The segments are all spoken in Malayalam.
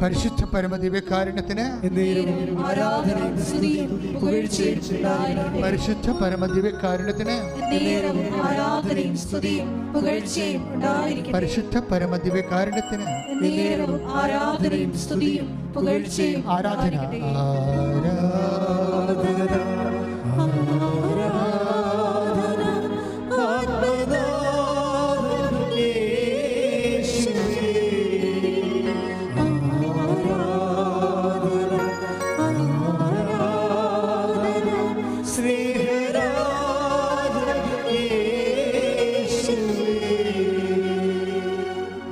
പരിശുദ്ധ പരമദിവ്യകാരുണ്യത്തിന് ആരാധനയും സ്തുതിയും പുകഴ്ചയും ഉണ്ടായിരിക്കട്ടെ. പരിശുദ്ധ പരമദിവ്യകാരുണ്യത്തിന് ആരാധനയും സ്തുതിയും പുകഴ്ചയും ഉണ്ടായിരിക്കട്ടെ. പരിശുദ്ധ പരമദിവ്യകാരുണ്യത്തിന് ആരാധനയും സ്തുതിയും പുകഴ്ചയും ആരാധന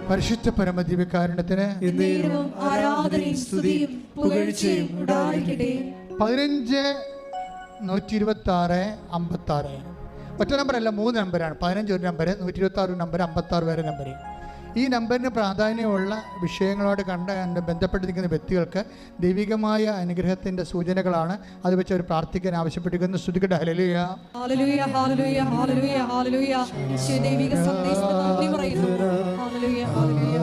പരിശുദ്ധ പരമദിവ്യകാരുണ്യത്തിന് ആരാധനയും സ്തുതിയും പുകഴ്ചയും ഉണ്ടായിരിക്കട്ടെ. 15 126 56 ഒറ്റ നമ്പറല്ല, 3 നമ്പറാണ്. 15 ഒരു നമ്പർ, 126 നമ്പർ, 56 വരെ നമ്പർ. ഈ നമ്പറിന് പ്രാധാന്യമുള്ള വിഷയങ്ങളോട് ബന്ധപ്പെട്ടിരിക്കുന്ന വ്യക്തികൾക്ക് ദൈവികമായ അനുഗ്രഹത്തിൻ്റെ സൂചനകളാണ്. അത് വെച്ച് അവർ പ്രാർത്ഥിക്കാൻ ആവശ്യപ്പെട്ടിരിക്കുന്നു. സ്തുതിക്കട്ടെ. ഹല്ലേലൂയ, ഹല്ലേലൂയ, ഹല്ലേലൂയ, ഹല്ലേലൂയ, ഹല്ലേലൂയ. ദൈവിക സന്ദേശത്തിന് നന്ദി പറയുന്നു. ഹല്ലേലൂയ, ഹല്ലേലൂയ.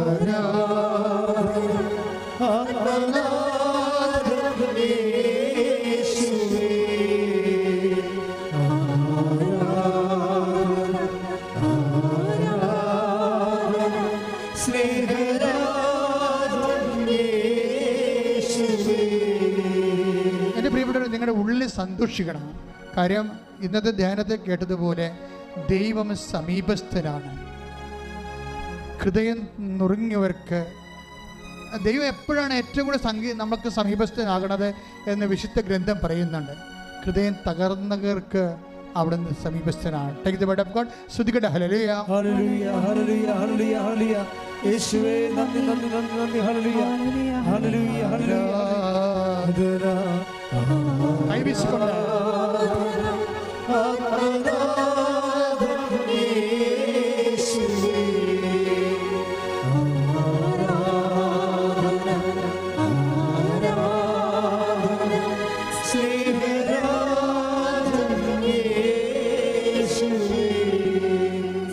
എൻ്റെ പ്രിയപ്പെട്ടവർ, നിങ്ങളുടെ ഉള്ളിൽ സന്തോഷിക്കണം. കാര്യം ഇന്നത്തെ ധ്യാനത്തെ കേട്ടതുപോലെ ദൈവം സമീപസ്ഥനാണ്. ഹൃദയം നുറുങ്ങിയവർക്ക് ദൈവം എപ്പോഴാണ് ഏറ്റവും കൂടുതൽ നമുക്ക് സമീപസ്ഥനാകണത് എന്ന് വിശുദ്ധ ഗ്രന്ഥം പറയുന്നുണ്ട്. ഹൃദയം തകർന്നവർക്ക് അവിടുന്ന് സമീപസ്ഥനാണ്. Take the word of God. സ്തുതിക്കട്ടെ. ഹല്ലേലൂയ, ഹല്ലേലൂയ, ഹല്ലേലൂയ, ഹല്ലേലൂയ, ഹല്ലേലൂയ. യേശുവേ നന്ദി, നന്ദി, നന്ദി, നന്ദി. ഹല്ലേലൂയ, ഹല്ലേലൂയ, ഹല്ലേലൂയ. കൈവീശിക്കൊണ്ട്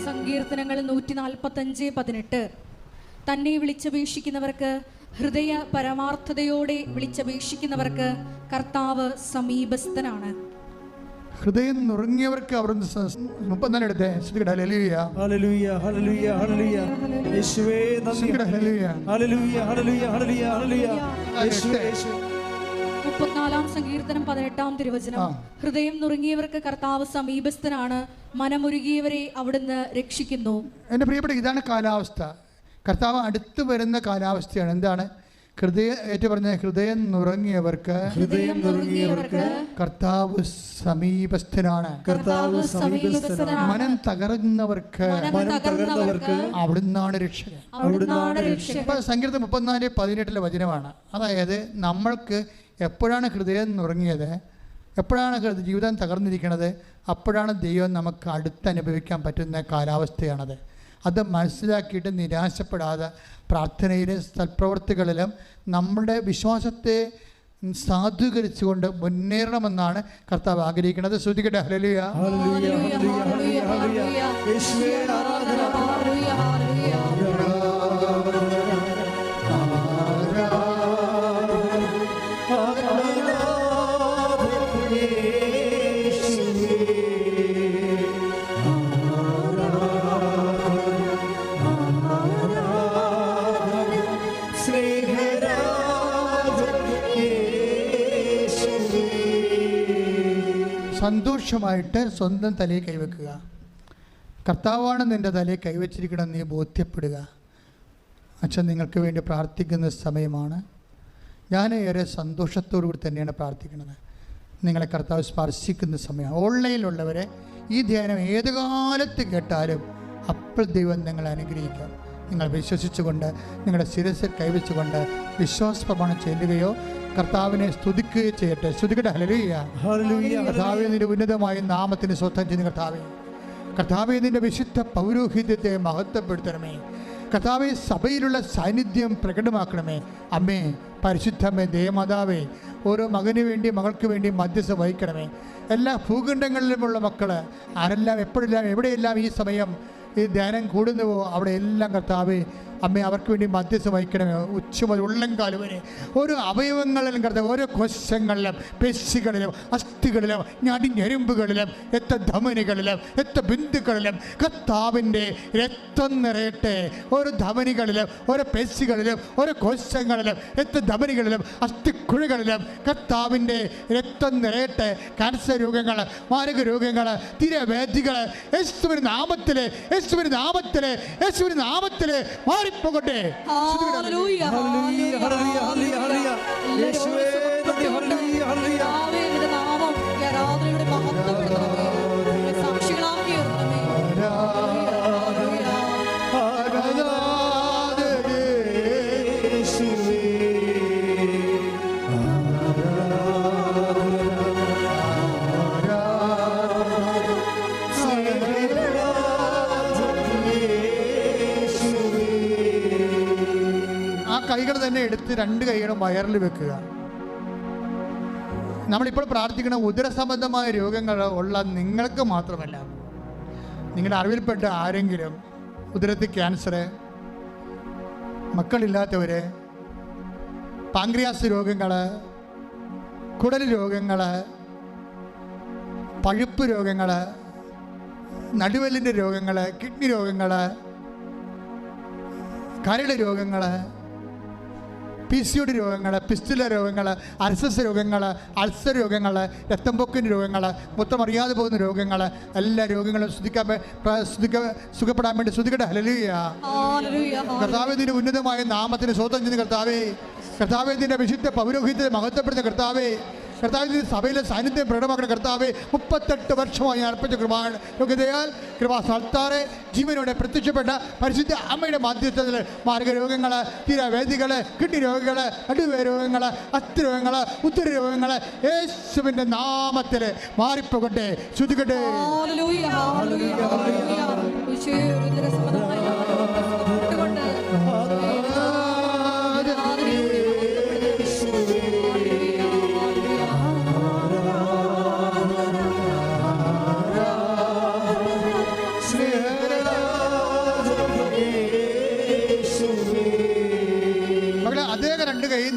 സങ്കീർത്തനങ്ങൾ 145:18 തന്നെ വിളിച്ചപേക്ഷിക്കുന്നവർക്ക്, ഹൃദയ പരമാർത്ഥതയോടെ വിളിച്ചപേക്ഷിക്കുന്നവർക്ക് കർത്താവ് സമീപസ്ഥനാണ്. ഹൃദയം നുറുങ്ങിയവർക്ക് അവിടുന്ന് 34 എടുത്തേ. സ്തുതിക്കട്ടെ. ഹല്ലേലൂയ, ഹല്ലേലൂയ, ഹല്ലേലൂയ, ഹല്ലേലൂയ. യേശുവേ നന്ദി. ഹല്ലേലൂയ, ഹല്ലേലൂയ, ഹല്ലേലൂയ, ഹല്ലേലൂയ, ഹല്ലേലൂയ. യേശുവേ, യേശുവേ. 34-ാം സങ്കീർത്തനം 18-ാം തിരുവചനം. ഹൃദയം നുറുങ്ങിയവർക്ക് കർത്താവ് സമീപസ്ഥനാണ്, മനമുരുകിയവരെ അവിടുന്ന് രക്ഷിക്കുന്നു. എൻ്റെ പ്രിയപ്പെട്ട, ഇതാണ് കാലാവസ്ഥ. കർത്താവ് അടുത്ത് വരുന്ന കാലാവസ്ഥയാണ്. എന്താണ്? ഹൃദയം നുറുങ്ങിയവർക്ക് കർത്താവ് സമീപസ്ഥനാണ്. കർത്താവ് സമീപസ്ഥനാണ്. മനം തകർന്നവർക്ക് അവിടുന്നാണ് രക്ഷകൻ. സങ്കീർത്തനം 34:18 വചനമാണ്. അതായത് നമ്മൾക്ക് എപ്പോഴാണ് ഹൃദയം നുറുങ്ങിയത്, എപ്പോഴാണ് ജീവിതം തകർന്നിരിക്കുന്നത്, അപ്പോഴാണ് ദൈവം നമുക്ക് അടുത്തനുഭവിക്കാൻ പറ്റുന്ന കാലാവസ്ഥയാണത്. അത് മനസ്സിലാക്കിയിട്ട് നിരാശപ്പെടാതെ പ്രാർത്ഥനയിലും സൽപ്രവർത്തികളിലും നമ്മുടെ വിശ്വാസത്തെ സാധൂകരിച്ചുകൊണ്ട് മുന്നേറണമെന്നാണ് കർത്താവ് ആഗ്രഹിക്കുന്നത്. സ്തുതിക്കട്ടെ. ഹല്ലേലൂയ, ഹല്ലേലൂയ, ഹല്ലേലൂയ, ഹല്ലേലൂയ. യേശുവേ ആരാധന. ഹല്ലേലൂയ, ഹല്ലേലൂയ. സന്തോഷമായിട്ട് സ്വന്തം തലയിൽ കൈവെക്കുക. കർത്താവാണ് നിൻ്റെ തലയിൽ കൈവച്ചിരിക്കണം നീ ബോധ്യപ്പെടുക. അച്ഛൻ നിങ്ങൾക്ക് വേണ്ടി പ്രാർത്ഥിക്കുന്ന സമയമാണ്. ഞാൻ ഏറെ സന്തോഷത്തോടു കൂടി തന്നെയാണ് പ്രാർത്ഥിക്കുന്നത്. നിങ്ങളെ കർത്താവ് സ്പർശിക്കുന്ന സമയമാണ്. ഓൺലൈനിലുള്ളവരെ ഈ ധ്യാനം ഏത് കാലത്ത് കേട്ടാലും അപ്പോൾ ദൈവം നിങ്ങളെ അനുഗ്രഹിക്കാം. നിങ്ങൾ വിശ്വസിച്ചുകൊണ്ട് നിങ്ങളുടെ ശിരസിൽ കൈവച്ചുകൊണ്ട് വിശ്വാസപ്രമാണം ചെല്ലുകയോ കർത്താവിനെ സ്തുതിക്കുകയോ ചെയ്യട്ടെ. സ്തുതിക്കട്ടെ. ഹല്ലേലൂയ, ഹല്ലേലൂയ. കർത്താവേ, നിന്റെ ഉന്നതമായ നാമത്തിന് സ്വന്തം ചെയ്യുന്ന കർത്താവേ, കർത്താവേ, നിന്റെ വിശുദ്ധ പൗരോഹിത്യത്തെ മഹത്വപ്പെടുത്തണമേ. കർത്താവേ, സഭയിലുള്ള സാന്നിധ്യം പ്രകടമാക്കണമേ. അമ്മേ, പരിശുദ്ധമ്മേ, ദേവമാതാവേ, ഓരോ മകന് വേണ്ടി മകൾക്ക് വേണ്ടി മധ്യസ്ഥ വഹിക്കണമേ. എല്ലാ ഭൂഖണ്ഡങ്ങളിലുമുള്ള മക്കൾ ആരെല്ലാം എപ്പോഴെല്ലാം എവിടെയെല്ലാം ഈ സമയം ഈ ധ്യാനം കൂടുന്നുവോ അവിടെ എല്ലാം കർത്താവേ അമ്മേ അവർക്ക് വേണ്ടി മധ്യസ്ഥ വഹിക്കണമേ. ഉച്ച മുതൽ ഉള്ളംകാല് വരെ ഓരോ അവയവങ്ങളിലും കർത്താവ്, ഓരോ കോശങ്ങളിലും പേശികളിലും അസ്ഥികളിലും ഞെരുമ്പുകളിലും ധമനികളിലും ബിന്ദുക്കളിലും കർത്താവിൻ്റെ രക്തം നിറയട്ടെ. ഓരോ ധമനികളിലും ഓരോ പേശികളിലും ഓരോ കോശങ്ങളിലും ധമനികളിലും അസ്ഥിക്കുഴികളിലും കർത്താവിൻ്റെ രക്തം നിറയട്ടെ. ക്യാൻസർ രോഗങ്ങൾ, മാരക രോഗങ്ങൾ, തീരവേദികൾ യേശുവിന്റെ നാമത്തിലെ യേശുവിന്റെ നാമത്തിലെ യേശുവിന്റെ നാമത്തിലെ മാറിപ്പോകട്ടെ. ഹല്ലേലൂയ ഹല്ലേലൂയ ഹല്ലേലൂയ യേശുവേ നന്ദി. ഹല്ലേലൂയ ഹല്ലേലൂയ യേശുവിന്റെ നാമം ആരാധനയുടെ മഹത്വപ്പെടുത്തണമേ. സാക്ഷികളാക്കി ഉയർത്തണമേ. കൈകൾ തന്നെ എടുത്ത് രണ്ട് കൈകളും വയറിൽ വെക്കുക. നമ്മളിപ്പോൾ പ്രാർത്ഥിക്കുന്ന ഉദരസംബന്ധമായ രോഗങ്ങൾ ഉള്ള നിങ്ങൾക്ക് മാത്രമല്ല, നിങ്ങളുടെ അറിവിൽപ്പെട്ട ആരെങ്കിലും ഉദരത്തിൽ ക്യാൻസർ, മക്കളില്ലാത്തവർ, പാങ്ക്രിയാസ് രോഗങ്ങൾ, കുടൽ രോഗങ്ങൾ, പഴുപ്പ് രോഗങ്ങൾ, നടുവെല്ലിൻ്റെ രോഗങ്ങൾ, കിഡ്നി രോഗങ്ങൾ, കരൾ രോഗങ്ങൾ, PCOD രോഗങ്ങൾ, പിസ്റ്റുല രോഗങ്ങൾ, അർസസ് രോഗങ്ങൾ, അൾസർ രോഗങ്ങൾ, രക്തംപൊക്കിൻ്റെ രോഗങ്ങൾ, മൊത്തം അറിയാതെ പോകുന്ന രോഗങ്ങൾ, എല്ലാ രോഗങ്ങളും സുഖപ്പെടാൻ വേണ്ടി ശ്രുതികട്ടെ. ഹല്ലേലൂയ. കർത്താവിന്റെ ഉന്നതമായ നാമത്തിന് സ്വന്തം ചെയ്യുന്ന കർത്താവേ, കർത്താവിന്റെ വിശുദ്ധ പൗരോഹിത്യത്തെ മഹത്വപ്പെടുന്ന കർത്താവേ, കർത്താവിന്റെ സഭയിലെ സാന്നിധ്യം പ്രകടമാക്കുന്ന കർത്താവേ, 38 വർഷമായി അർപ്പിച്ച യോഗ്യതയാൽ കൃപാസ്ഥാനത്താറെ ജീവനോടെ പ്രത്യക്ഷപ്പെട്ട പരിശുദ്ധ അമ്മയുടെ മാധ്യസ്ഥത്തിൽ മാരക രോഗങ്ങൾ, തീരവേദികൾ, കിഡ്നി രോഗങ്ങൾ, നടുവേ രോഗങ്ങൾ, അസ്ഥി രോഗങ്ങൾ, ഉദര രോഗങ്ങൾ യേശുവിന്റെ നാമത്തിൽ മാറിപ്പോകട്ടെ. ശ്രുതികട്ടെ.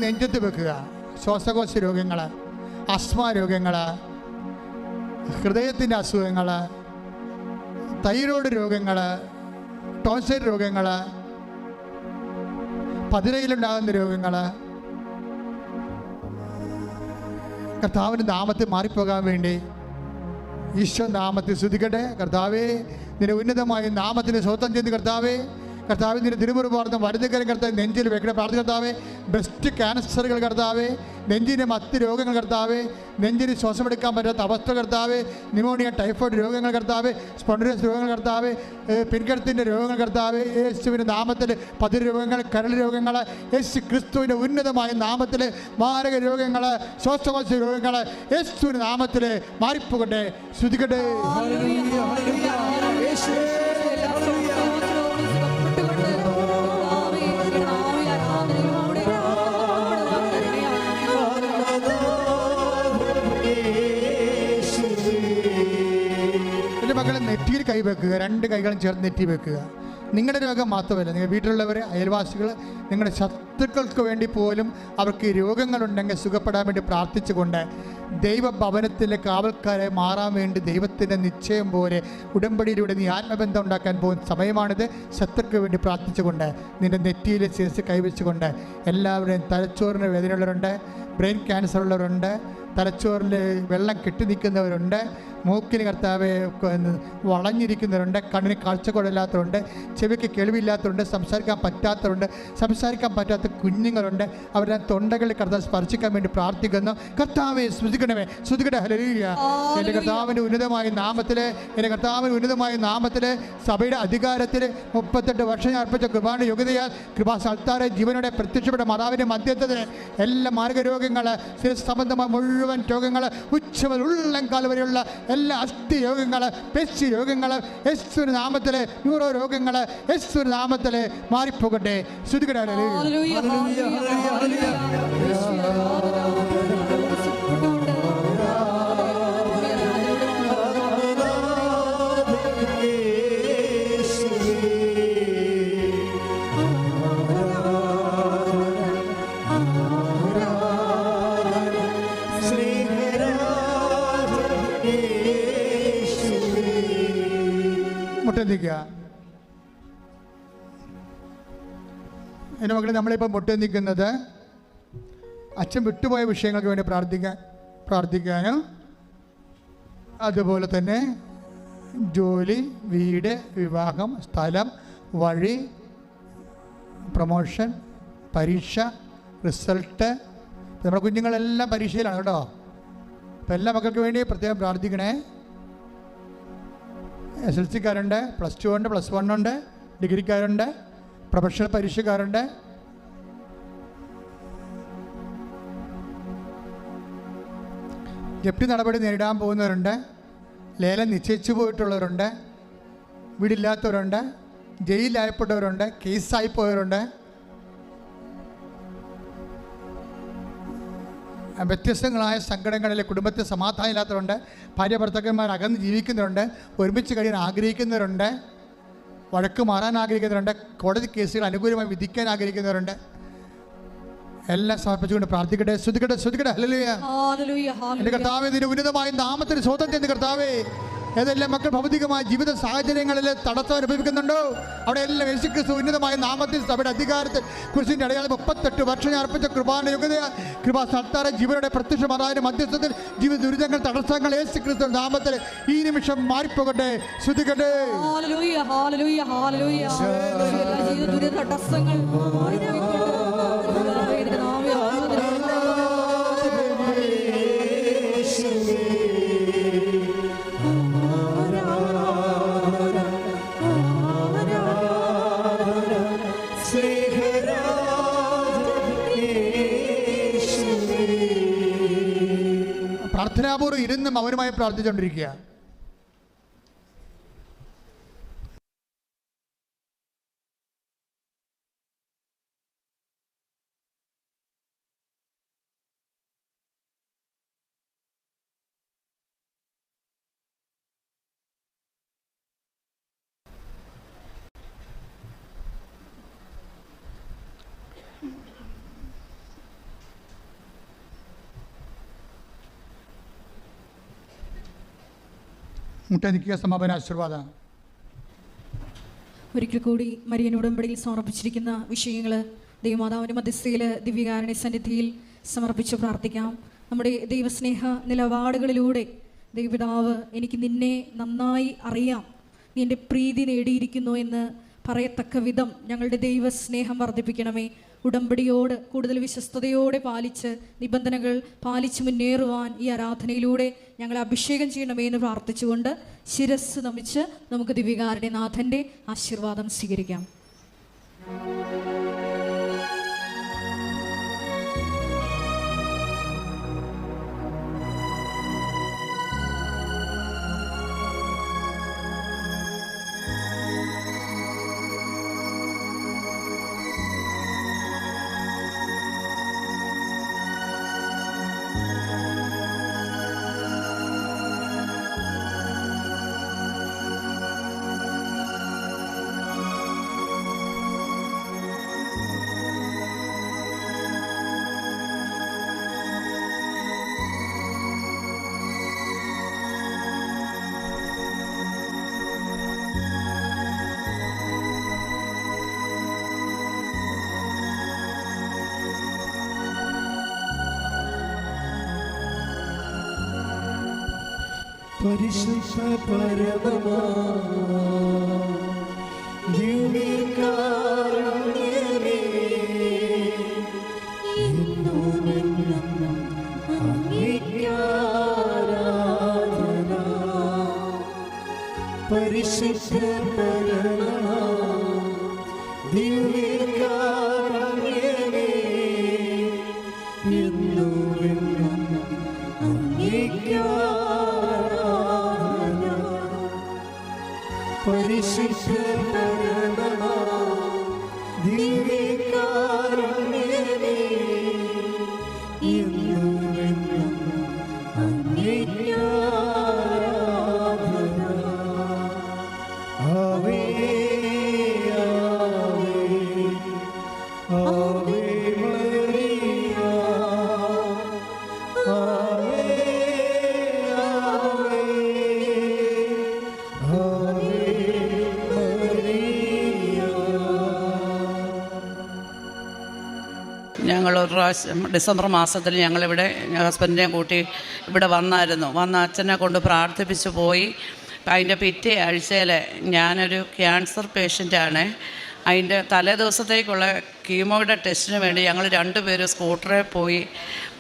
നെഞ്ചത്ത് വെക്കുക. ശ്വാസകോശ രോഗങ്ങൾ, ആസ്മ രോഗങ്ങൾ, ഹൃദയത്തിൻ്റെ അസുഖങ്ങൾ, തൈറോയ്ഡ് രോഗങ്ങൾ, ടോൺസിൽ രോഗങ്ങൾ, പതിരയിലുണ്ടാകുന്ന രോഗങ്ങൾ കർത്താവിൻ്റെ നാമത്തിൽ മാറിപ്പോകാൻ വേണ്ടി ഈശോ നാമത്തിൽ സ്തുതിക്കട്ടെ. കർത്താവേ, നിന്റെ ഉന്നതമായ നാമത്തിന് സ്വന്തം ചെയ്ത് കർത്താവേ, കർത്താവിൻ്റെ തിരുമുറുപാർന്ന വലുതുകരം കർത്താവ് നെഞ്ചിൽ വെക്കണ പ്രാർത്ഥന കർത്താവേ. ബ്രസ്റ്റ് ക്യാൻസറുകൾ കർത്താവേ, നെഞ്ചിൻ്റെ മറ്റ് രോഗങ്ങൾ കർത്താവേ, നെഞ്ചിന് ശ്വാസമെടുക്കാൻ പറ്റാത്ത അവസ്ഥ കർത്താവേ, ന്യൂമോണിയ, ടൈഫോയിഡ് രോഗങ്ങൾ കർത്താവേ, സ്പോണ്ടിലോസിസ് രോഗങ്ങൾ കർത്താവേ, പിൻകടത്തിൻ്റെ രോഗങ്ങൾ കർത്താവേ, യേശുവിൻ്റെ നാമത്തിൽ പതിര് രോഗങ്ങൾ, കരൾ രോഗങ്ങൾ, യേശു ക്രിസ്തുവിൻ്റെ ഉന്നതമായ നാമത്തിൽ മാരക രോഗങ്ങൾ, ശ്വാസകോശ രോഗങ്ങൾ യേശുവിൻ്റെ നാമത്തിൽ മാറിപ്പോകട്ടെ. ശ്രുതിക്കട്ടെ. മക്കളെ നെറ്റിയിൽ കൈവെക്കുക. രണ്ട് കൈകളും ചേർന്ന് നെറ്റി വെക്കുക. നിങ്ങളുടെ രോഗം മാത്രമല്ല, നിങ്ങൾ വീട്ടിലുള്ളവർ, അയൽവാസികൾ, നിങ്ങളുടെ ശത്രുക്കൾക്ക് വേണ്ടി പോലും അവർക്ക് രോഗങ്ങളുണ്ടെങ്കിൽ സുഖപ്പെടാൻ വേണ്ടി പ്രാർത്ഥിച്ചുകൊണ്ട് ദൈവഭവനത്തിലെ കാവൽക്കാരെ മാറാൻ വേണ്ടി ദൈവത്തിൻ്റെ നിശ്ചയം പോലെ ഉടമ്പടിയിലൂടെ നീ ആത്മബന്ധം ഉണ്ടാക്കാൻ പോകുന്ന സമയമാണിത്. ശത്രുക്ക് വേണ്ടി പ്രാർത്ഥിച്ചുകൊണ്ട് നിൻ്റെ നെറ്റിയിൽ ശിരസ് കൈവച്ചുകൊണ്ട് എല്ലാവരുടെയും തലച്ചോറിന് വേദനയുള്ളവരുണ്ട്, ബ്രെയിൻ ക്യാൻസർ ഉള്ളവരുണ്ട്, തലച്ചോറിൽ വെള്ളം കെട്ടി നിൽക്കുന്നവരുണ്ട്, മൂക്കിന് കർത്താവ് വളഞ്ഞിരിക്കുന്നവരുണ്ട്, കണ്ണിന് കാഴ്ചക്കുറവില്ലാത്തവരുണ്ട്, ചെവിക്ക് കേൾവിയില്ലാത്തവരുണ്ട്, സംസാരിക്കാൻ പറ്റാത്തവരുണ്ട്, സംസാരിക്കാൻ പറ്റാത്ത കുഞ്ഞുങ്ങളുണ്ട്. അവരുടെ തൊണ്ടകളിൽ കർത്താവ് സ്പർശിക്കാൻ വേണ്ടി പ്രാർത്ഥിക്കുന്നു. കർത്താവെ സ്തുതിക്കണമേ. ശ്രുതികട്ടെ. ഹല്ലേലൂയ. എൻ്റെ കർത്താവിൻ്റെ ഉന്നതമായ നാമത്തിൽ, എൻ്റെ കർത്താവിൻ്റെ ഉന്നതമായ നാമത്തിൽ സഭയുടെ അധികാരത്തിൽ 38 വർഷം ഞാൻ അർപ്പിച്ച കൃപാന്റെ യോഗ്യതയാൽ കൃപാസ്ഥാനത്താറെ ജീവനോടെ പ്രത്യക്ഷപ്പെട്ട മാതാവിൻ്റെ മധ്യത്തിൽ എല്ലാ മാർഗരോഗങ്ങൾ, സംബന്ധമായ മുഴുവൻ രോഗങ്ങൾ, ഉച്ചമുതൽ ഉള്ളംകാൽ വരെയുള്ള എല്ലാ അസ്ഥി രോഗങ്ങൾ, പേശി രോഗങ്ങൾ യേശുവിന്റെ നാമത്തിൽ, ന്യൂറോ രോഗങ്ങൾ യേശുവിന്റെ നാമത്തിൽ മാറിപ്പോകട്ടെ. ശ്രുതികട്ടെ. എൻ്റെ മക്കളെ, നമ്മളിപ്പോൾ മുട്ടി നിൽക്കുന്നത് അച്ഛൻ വിട്ടുപോയ വിഷയങ്ങൾക്ക് വേണ്ടി പ്രാർത്ഥിക്കാനും അതുപോലെ തന്നെ ജോലി, വീട്, വിവാഹം, സ്ഥലം, വഴി, പ്രൊമോഷൻ, പരീക്ഷ, റിസൾട്ട്. നമ്മുടെ കുഞ്ഞുങ്ങളെല്ലാം പരീക്ഷയിലാണ് കേട്ടോ. അപ്പം എല്ലാ മക്കൾക്ക് വേണ്ടി പ്രത്യേകം പ്രാർത്ഥിക്കണേ. SLC-കാരുണ്ട്, +2 ഉണ്ട്, +1 ഉണ്ട്, ഡിഗ്രിക്കാരുണ്ട്, പ്രൊഫഷണൽ പരീക്ഷക്കാരുണ്ട്. ജപ്തി നടപടി നേരിടാൻ പോകുന്നവരുണ്ട്, ലേലം നിശ്ചയിച്ചു പോയിട്ടുള്ളവരുണ്ട്, വീടില്ലാത്തവരുണ്ട്, ജയിലിലായപ്പെട്ടവരുണ്ട്, കേസായിപ്പോയവരുണ്ട്, വ്യത്യസ്തങ്ങളായ സങ്കടങ്ങളിൽ കുടുംബത്തിൽ സമാധാനം ഇല്ലാത്തവരുണ്ട്, ഭാര്യ ഭർത്താക്കന്മാർ അകന്ന് ജീവിക്കുന്നവരുണ്ട്, ഒരുമിച്ച് കഴിയാൻ ആഗ്രഹിക്കുന്നവരുണ്ട്, വഴക്ക് മാറാൻ ആഗ്രഹിക്കുന്നവരുണ്ട്, കോടതി കേസുകൾ അനുകൂലമായി വിധിക്കാൻ ആഗ്രഹിക്കുന്നവരുണ്ട്. എല്ലാം സമർപ്പിച്ചുകൊണ്ട് പ്രാർത്ഥിക്കട്ടെ. ശ്രുതിക്കട്ടെ. ഹല്ലേലൂയ. എൻ്റെ കർത്താവേ, നിന്റെ ഉന്നതമായ നാമത്തിന് സ്തോത്രം. കർത്താവേ, ഏതെല്ലാം മക്കൾ ഭൗതികമായ ജീവിത സാഹചര്യങ്ങളിൽ തടസ്സം അനുഭവിക്കുന്നുണ്ടോ അവിടെ എല്ലാം യേശുക്രിസ്തു ഉന്നതമായ നാമത്തിൽ സഭയുടെ അധികാരത്തിൽ കുരിശിൻ്റെ അടയാളം 38 വർഷം ഞാൻ അർപ്പിച്ച കൃപാ സത്താര ജീവനോടെ പ്രത്യക്ഷമാറാനും മധ്യസ്ഥത്തിൽ ജീവിത ദുരിതങ്ങൾ തടസ്സങ്ങൾ യേശുക്രിസ്തു നാമത്തിൽ ഈ നിമിഷം മാറിപ്പോകട്ടെ. ശ്രുതിക്കട്ടെ. പ്രാർത്ഥനാപൂർവ്വം ഇരുന്നും അവരുമായി പ്രാർത്ഥിച്ചുകൊണ്ടിരിക്കുക. മുട്ടനിക്കുക. സമാപന ആശീർവാദം. ഒരിക്കൽ കൂടി മരിയൻ ഉടമ്പടിയിൽ സമർപ്പിച്ചിരിക്കുന്ന വിഷയങ്ങൾ ദൈവമാതാവിൻ്റെ മധ്യസ്ഥയിൽ ദിവ്യകാരുണ്യ സന്നിധിയിൽ സമർപ്പിച്ച് പ്രാർത്ഥിക്കാം. നമ്മുടെ ദൈവസ്നേഹ നിലപാടുകളിലൂടെ ദൈവപിതാവ് എനിക്ക് നിന്നെ നന്നായി അറിയാം, നീ എൻ്റെ പ്രീതി നേടിയിരിക്കുന്നു എന്ന് പറയത്തക്ക വിധം ഞങ്ങളുടെ ദൈവസ്നേഹം വർദ്ധിപ്പിക്കണമേ. ഉടമ്പടിയോട് കൂടുതൽ വിശ്വസ്തയോടെ പാലിച്ച് നിബന്ധനകൾ പാലിച്ച് മുന്നേറുവാൻ ഈ ആരാധനയിലൂടെ ഞങ്ങളെ അഭിഷേകം ചെയ്യണമേ എന്ന് പ്രാർത്ഥിച്ചുകൊണ്ട് ശിരസ് നമിച്ച് നമുക്ക് ദിവ്യകാരുണ്യ നാഥൻ്റെ ആശീർവാദം സ്വീകരിക്കാം. പരിശുദ്ധ പരമമാ ദിവ്യകാരുണ്യമേ, എന്നുമെന്നും അങ്ങേക്ക് ആരാധന. പരിശുദ്ധ പരമമാ ദിവ്യകാരുണ്യമേ, എന്നുമെന്നും അങ്ങേക്ക് പരിശുദ്ധ പരമമാ ദിവ്യകാരുണ്യമേ, എന്നുമെന്നും അങ്ങേക്ക് ആരാധന. ആവേ ആവേ ആവേ മരിയ, ആവേ ആവേ ആവേ. ഞങ്ങൾ ഒരു പ്രാവശ്യം ഡിസംബർ മാസത്തിൽ ഞങ്ങളിവിടെ ഹസ്ബൻഡിനെയും കൂട്ടി ഇവിടെ വന്ന അച്ഛനെ കൊണ്ട് പ്രാർത്ഥിപ്പിച്ച് പോയി. അതിൻ്റെ പിറ്റേ ആഴ്ചയിൽ ഞാനൊരു ക്യാൻസർ പേഷ്യൻ്റാണ്. അതിൻ്റെ തലേ ദിവസത്തേക്കുള്ള കീമോയുടെ ടെസ്റ്റിന് വേണ്ടി ഞങ്ങൾ രണ്ടുപേരും സ്കൂട്ടറിൽ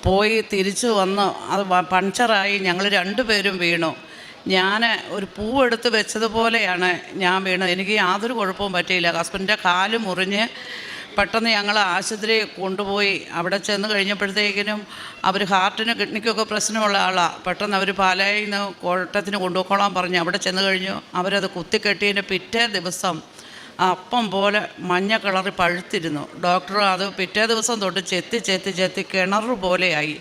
പോയി തിരിച്ചു വന്ന് അത് പഞ്ചറായി ഞങ്ങൾ രണ്ടുപേരും വീണു. ഞാൻ ഒരു പൂവെടുത്ത് വെച്ചതുപോലെയാണ് ഞാൻ വീണത്. എനിക്ക് യാതൊരു കുഴപ്പവും പറ്റിയില്ല. ഹസ്ബൻഡിൻ്റെ കാല് മുറിഞ്ഞ് പെട്ടെന്ന് ഞങ്ങൾ ആശുപത്രി കൊണ്ടുപോയി. അവിടെ ചെന്ന് കഴിഞ്ഞപ്പോഴത്തേക്കിനും അവർ ഹാർട്ടിന് കിഡ്നിക്കൊക്കെ പ്രശ്നമുള്ള ആളാണ്. പെട്ടെന്ന് അവർ പാലായിൽ നിന്ന് കോട്ടയത്തിന് കൊണ്ടുപോയിക്കോളാൻ പറഞ്ഞു. അവിടെ ചെന്ന് കഴിഞ്ഞു. അവരത് കുത്തിക്കെട്ടിയതിൻ്റെ പിറ്റേ ദിവസം അപ്പം പോലെ മഞ്ഞ കളറിൽ പഴുത്തിരുന്നു. ഡോക്ടർ അത് പിറ്റേ ദിവസം തൊട്ട് ചെത്തി കിണർ പോലെയായി.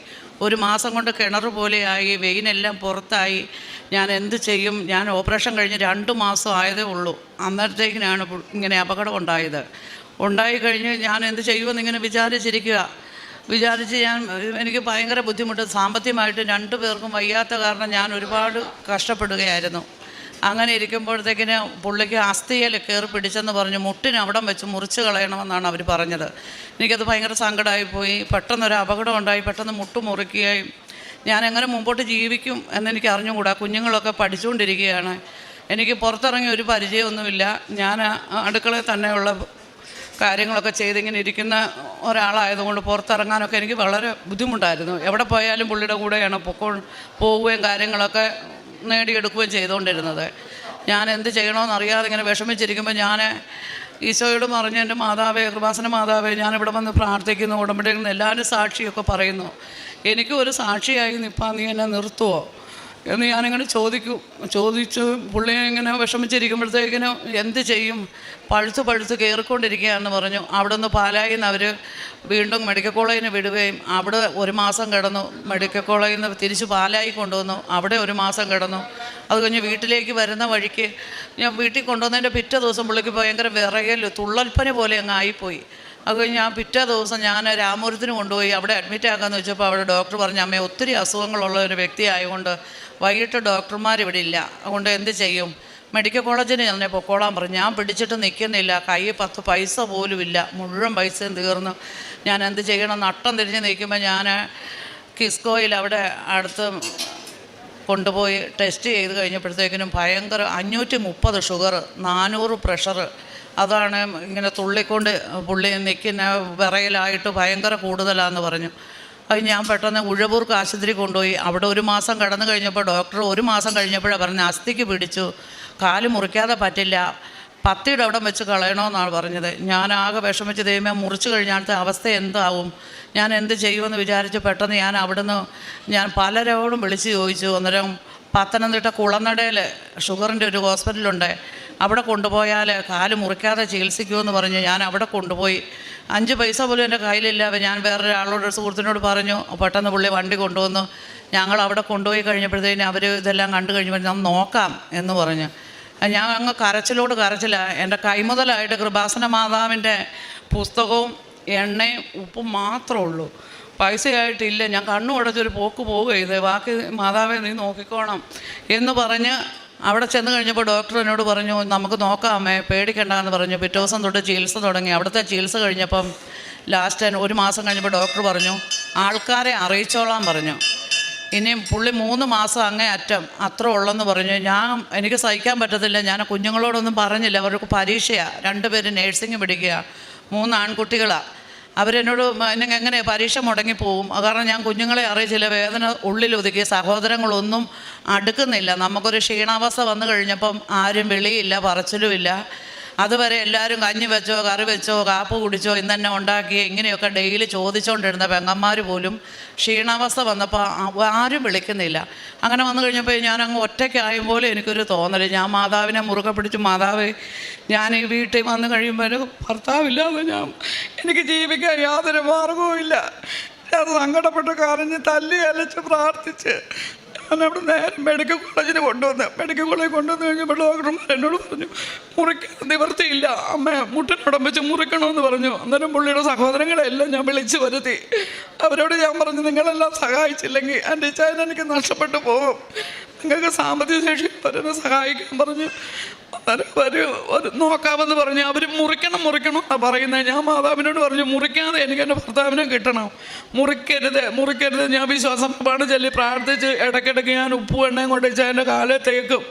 ഒരു മാസം കൊണ്ട് കിണർ പോലെയായി. വെയിനെല്ലാം പുറത്തായി. ഞാൻ എന്ത് ചെയ്യും? ഞാൻ ഓപ്പറേഷൻ കഴിഞ്ഞ് 2 മാസം ആയതേ ഉള്ളൂ. അന്നേരത്തേക്കിനാണ് ഇങ്ങനെ അപകടം ഉണ്ടായിക്കഴിഞ്ഞ് ഞാൻ എന്ത് ചെയ്യുമെന്ന് ഇങ്ങനെ വിചാരിച്ച് എനിക്ക് ഭയങ്കര ബുദ്ധിമുട്ട്. സാമ്പത്തികമായിട്ട് 2 പേർക്കും വയ്യാത്ത കാരണം ഞാൻ ഒരുപാട് കഷ്ടപ്പെടുകയായിരുന്നു. അങ്ങനെ ഇരിക്കുമ്പോഴത്തേക്കിന് പുള്ളിക്ക് അസ്ഥിയിൽ കയറി പിടിച്ചെന്ന് പറഞ്ഞു മുട്ടിന് അവിടം വെച്ച് മുറിച്ച് കളയണമെന്നാണ് അവർ പറഞ്ഞത്. എനിക്കത് ഭയങ്കര സങ്കടമായിപ്പോയി. പെട്ടെന്നൊരു അപകടം ഉണ്ടായി. പെട്ടെന്ന് മുട്ട് മുറിക്കുകയും ഞാൻ എങ്ങനെ മുമ്പോട്ട് ജീവിക്കും എന്നെനിക്ക് അറിഞ്ഞുകൂടാ. കുഞ്ഞുങ്ങളൊക്കെ പഠിച്ചുകൊണ്ടിരിക്കുകയാണ്. എനിക്ക് പുറത്തിറങ്ങി ഒരു പരിചയമൊന്നുമില്ല. ഞാൻ അടുക്കളയിൽ തന്നെയുള്ള കാര്യങ്ങളൊക്കെ ചെയ്തിങ്ങനെ ഇരിക്കുന്ന ഒരാളായതുകൊണ്ട് പുറത്തിറങ്ങാനൊക്കെ എനിക്ക് വളരെ ബുദ്ധിമുട്ടായിരുന്നു. എവിടെ പോയാലും പുള്ളിയുടെ കൂടെയാണ് പോവുകയും കാര്യങ്ങളൊക്കെ നേടിയെടുക്കുകയും ചെയ്തുകൊണ്ടിരുന്നത്. ഞാൻ എന്ത് ചെയ്യണമെന്നറിയാതെ ഇങ്ങനെ വിഷമിച്ചിരിക്കുമ്പോൾ ഞാൻ ഈശോയോട് പറഞ്ഞു, എൻ്റെ മാതാവേ, കൃപാസന മാതാവേ, ഞാനിവിടെ വന്ന് പ്രാർത്ഥിക്കുന്നു, ഉടമ്പടിയിൽ നിന്ന് എല്ലാവരും സാക്ഷിയൊക്കെ പറയുന്നു, എനിക്കും ഒരു സാക്ഷിയായി നിൽപ്പാൻ നീ എന്നെ നിർത്തുമോ എന്ന് ഞാനിങ്ങനെ ചോദിച്ചു. പുള്ളിയെ ഇങ്ങനെ വിഷമിച്ചിരിക്കുമ്പോഴത്തേക്കിനും എന്ത് ചെയ്യും, പഴുത്ത് കയറിക്കൊണ്ടിരിക്കുകയാണെന്ന് പറഞ്ഞു. അവിടെ നിന്ന് പാലായിൽ നിന്ന് അവർ വീണ്ടും മെഡിക്കൽ കോളേജിന് വിടുകയും അവിടെ 1 മാസം കിടന്നു. മെഡിക്കൽ കോളേജിൽ നിന്ന് തിരിച്ച് പാലായി കൊണ്ടുവന്നു. അവിടെ 1 മാസം കിടന്നു. അത് കഴിഞ്ഞ് വീട്ടിലേക്ക് വരുന്ന വഴിക്ക് ഞാൻ വീട്ടിൽ കൊണ്ടുവന്നതിൻ്റെ പിറ്റേ ദിവസം പുള്ളിക്ക് ഭയങ്കര വിറയൽ, തുള്ളൽപ്പന പോലെ അങ്ങ് ആയിപ്പോയി. അത് കഴിഞ്ഞ് ഞാൻ പിറ്റേ ദിവസം ഞാൻ രാമപുരത്തിന് കൊണ്ടുപോയി അവിടെ അഡ്മിറ്റ് ആക്കാമെന്ന് വെച്ചപ്പോൾ അവിടെ ഡോക്ടർ പറഞ്ഞു, അമ്മേ, ഒത്തിരി അസുഖങ്ങളുള്ള ഒരു വ്യക്തി ആയതുകൊണ്ട് വൈകിട്ട് ഡോക്ടർമാരിവിടെ ഇല്ല, അതുകൊണ്ട് എന്ത് ചെയ്യും, മെഡിക്കൽ കോളേജിന് തന്നെ പൊക്കോളാൻ പറഞ്ഞു. ഞാൻ പിടിച്ചിട്ട് നിൽക്കുന്നില്ല. കയ്യിൽ 10 പൈസ പോലും ഇല്ല. മുഴുവൻ പൈസയും തീർന്നു. ഞാൻ എന്ത് ചെയ്യണം? നട്ടം തിരിഞ്ഞ് നിൽക്കുമ്പോൾ ഞാൻ കിസ്കോയിൽ അവിടെ അടുത്ത് കൊണ്ടുപോയി ടെസ്റ്റ് ചെയ്ത് കഴിഞ്ഞപ്പോഴത്തേക്കിനും ഭയങ്കര 530 ഷുഗർ, 400 പ്രഷർ. അതാണ് ഇങ്ങനെ തുള്ളിക്കൊണ്ട് പുള്ളി നിൽക്കുന്ന വിറയലായിട്ട് ഭയങ്കര കൂടുതലാണെന്ന് പറഞ്ഞു. അത് ഞാൻ പെട്ടെന്ന് ഉഴവൂർക്ക് ആശുപത്രി കൊണ്ടുപോയി. അവിടെ 1 മാസം കടന്നു കഴിഞ്ഞപ്പോൾ ഡോക്ടർ 1 മാസം കഴിഞ്ഞപ്പോഴാണ് പറഞ്ഞത് അസ്ഥിക്ക് പിടിച്ചു, കാല് മുറിക്കാതെ പറ്റില്ല, പത്തിയുടെ അവിടെ വെച്ച് കളയണമെന്നാണ് പറഞ്ഞത്. ഞാൻ ആകെ വിഷമിച്ച് ദൈവമേ, മുറിച്ച് കഴിഞ്ഞാലത്തെ അവസ്ഥ എന്താവും, ഞാൻ എന്ത് ചെയ്യുമെന്ന് വിചാരിച്ച് പെട്ടെന്ന് ഞാൻ പലരോടും വിളിച്ച് ചോദിച്ചു. അന്നേരം പത്തനംതിട്ട കുളനടയിൽ ഷുഗറിൻ്റെ ഒരു ഹോസ്പിറ്റലുണ്ട്, അവിടെ കൊണ്ടുപോയാൽ കാല് മുറിക്കാതെ ചികിത്സിക്കുമെന്ന് പറഞ്ഞു. ഞാൻ അവിടെ കൊണ്ടുപോയി. 5 പൈസ പോലും എൻ്റെ കയ്യിലില്ല. ഞാൻ വേറൊരാളോട്, സുഹൃത്തിനോട് പറഞ്ഞു. പെട്ടെന്ന് പുള്ളി വണ്ടി കൊണ്ടുവന്നു. ഞങ്ങൾ അവിടെ കൊണ്ടുപോയി കഴിഞ്ഞപ്പോഴത്തേന് അവർ ഇതെല്ലാം കണ്ടു കഴിഞ്ഞപ്പോൾ ഞാൻ നോക്കാം എന്ന് പറഞ്ഞു. ഞാൻ അങ്ങ് കരച്ചിലാണ്. എൻ്റെ കൈമുതലായിട്ട് കൃപാസന മാതാവിൻ്റെ പുസ്തകവും എണ്ണയും ഉപ്പും മാത്രമേ ഉള്ളൂ, പൈസയായിട്ടില്ല. ഞാൻ കണ്ണു അടച്ചൊരു പോക്ക് പോവുകയത്, ബാക്കി മാതാവെ നീ നോക്കിക്കോണം എന്ന് പറഞ്ഞ് അവിടെ ചെന്ന് കഴിഞ്ഞപ്പോൾ ഡോക്ടർ എന്നോട് പറഞ്ഞു, നമുക്ക് നോക്കാമേ, പേടിക്കണ്ടെന്ന് പറഞ്ഞു. പിറ്റേ ദിവസം തൊട്ട് ചികിത്സ തുടങ്ങി. അവിടുത്തെ ചികിത്സ കഴിഞ്ഞപ്പം ലാസ്റ്റ് 1 മാസം കഴിഞ്ഞപ്പോൾ ഡോക്ടർ പറഞ്ഞു, ആൾക്കാരെ അറിയിച്ചോളാൻ പറഞ്ഞു. ഇനിയും പുള്ളി 3 മാസം അങ്ങേ അറ്റം അത്ര ഉള്ളെന്ന് പറഞ്ഞു. എനിക്ക് സഹിക്കാൻ പറ്റത്തില്ല. ഞാൻ കുഞ്ഞുങ്ങളോടൊന്നും പറഞ്ഞില്ല. അവർക്ക് പരീക്ഷയാണ്. 2 പേര് നേഴ്സിംഗ് പഠിക്കുക, 3 ആൺകുട്ടികളാണ്. അവരെന്നോട് എങ്ങനെ പരീക്ഷ മുടങ്ങിപ്പോവും, കാരണം ഞാൻ കുഞ്ഞുങ്ങളെ അറിയിച്ചില്ല. വേദന ഉള്ളിലൊതുക്കി. സഹോദരങ്ങളൊന്നും അടുക്കുന്നില്ല. നമുക്കൊരു ക്ഷീണാവസ്ഥ വന്നു കഴിഞ്ഞപ്പം ആരും വിളിയില്ല, പറച്ചിലുമില്ല. അതുവരെ എല്ലാവരും കഞ്ഞി വെച്ചോ, കറി വെച്ചോ, കാപ്പ് കുടിച്ചോ, ഇന്ന് തന്നെ ഉണ്ടാക്കിയോ, ഇങ്ങനെയൊക്കെ ഡെയിലി ചോദിച്ചുകൊണ്ടിരുന്ന പെങ്ങന്മാർ പോലും ക്ഷീണാവസ്ഥ വന്നപ്പോൾ ആരും വിളിക്കുന്നില്ല. അങ്ങനെ വന്നു കഴിഞ്ഞപ്പോൾ ഞാൻ അങ്ങ് ഒറ്റയ്ക്കായും പോലെ എനിക്കൊരു തോന്നൽ. ഞാൻ മാതാവിനെ മുറുകെ പിടിച്ചു, മാതാവ്, ഞാൻ ഈ വീട്ടിൽ വന്നു കഴിയുമ്പോൾ ഭർത്താവില്ലാതെ എനിക്ക് ജീവിക്കാൻ യാതൊരു മാർഗവുമില്ല. അത് സങ്കടപ്പെട്ട് കരഞ്ഞ് തല്ലി അലച്ച് പ്രാർത്ഥിച്ച് ഞാനവിടെ നേരെ മെഡിക്കൽ കോളേജിന് കൊണ്ടുവന്ന് കഴിഞ്ഞപ്പോൾ ഡോക്ടർമാർ എന്നോട് പറഞ്ഞു, മുറിക്കാൻ നിവർത്തിയില്ല അമ്മ, മുട്ടിനോടം വെച്ച് മുറിക്കണമെന്ന് പറഞ്ഞു. അന്നേരം പുള്ളിയുടെ സഹോദരങ്ങളെല്ലാം ഞാൻ വിളിച്ചു വരുത്തി. അവരോട് ഞാൻ പറഞ്ഞു, നിങ്ങളെല്ലാം സഹായിച്ചില്ലെങ്കിൽ എൻ്റെ ഇച്ഛായൻ എനിക്ക് നഷ്ടപ്പെട്ടു പോകും. നിങ്ങൾക്ക് സാമ്പത്തിക ശേഷി അവരെ സഹായിക്കാൻ പറഞ്ഞ് അവർ നോക്കാമെന്ന് പറഞ്ഞ് അവർ മുറിക്കണം എന്നാണ് പറയുന്നത്. ഞാൻ മാതാവിനോട് പറഞ്ഞു, മുറിക്കാതെ എനിക്ക് എൻ്റെ ഭർത്താവിനെ കിട്ടണം, മുറിക്കരുത്. ഞാൻ വിശ്വാസമാണ് ചൊല്ലി പ്രാർത്ഥിച്ച് ഇടയ്ക്കിടയ്ക്ക് ഞാൻ ഉപ്പും എണ്ണയും കൊണ്ട് ഇച്ചായൻ്റെ കാലെ തേക്കും.